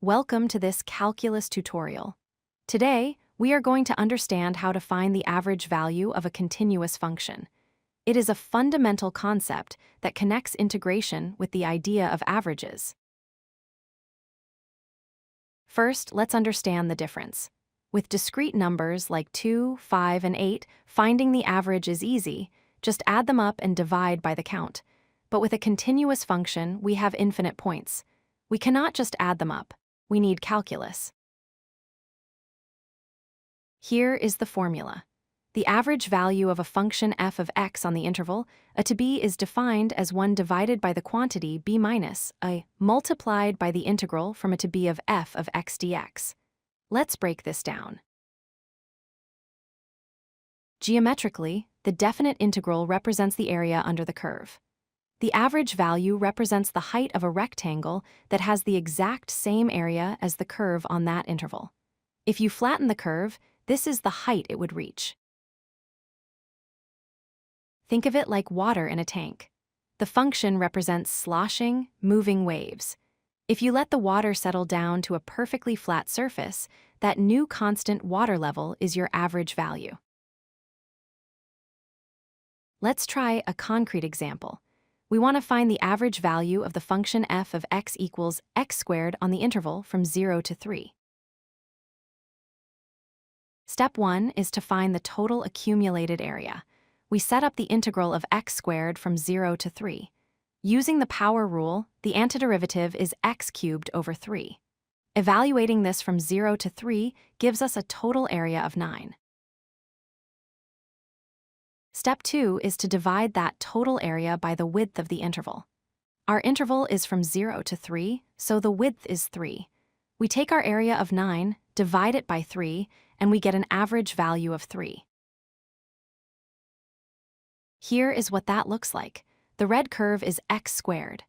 Welcome to this calculus tutorial. Today, we are going to understand how to find the average value of a continuous function. It is a fundamental concept that connects integration with the idea of averages. First, let's understand the difference. With discrete numbers like 2, 5, and 8, finding the average is easy. Just add them up and divide by the count. But with a continuous function, we have infinite points. We cannot just add them up. We need calculus. Here is the formula. The average value of a function f of x on the interval a to b is defined as 1 divided by the quantity b minus a multiplied by the integral from a to b of f of x dx. Let's break this down. Geometrically, the definite integral represents the area under the curve. The average value represents the height of a rectangle that has the exact same area as the curve on that interval. If you flatten the curve, this is the height it would reach. Think of it like water in a tank. The function represents sloshing, moving waves. If you let the water settle down to a perfectly flat surface, that new constant water level is your average value. Let's try a concrete example. We want to find the average value of the function f of x equals x squared on the interval from 0 to 3. Step 1 is to find the total accumulated area. We set up the integral of x squared from 0 to 3. Using the power rule, the antiderivative is x cubed over 3. Evaluating this from 0 to 3 gives us a total area of 9. Step 2 is to divide that total area by the width of the interval. Our interval is from 0 to 3, so the width is 3. We take our area of 9, divide it by 3, and we get an average value of 3. Here is what that looks like. The red curve is x squared.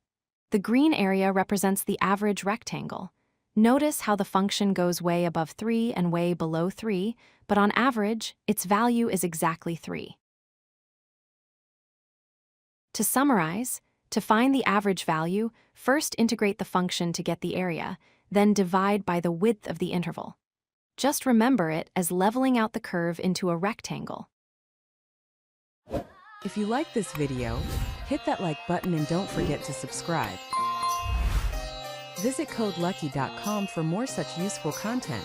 The green area represents the average rectangle. Notice how the function goes way above 3 and way below 3, but on average, its value is exactly 3. To summarize, to find the average value, first integrate the function to get the area, then divide by the width of the interval. Just remember it as leveling out the curve into a rectangle. If you like this video, hit that like button and don't forget to subscribe. Visit codelucky.com for more such useful content.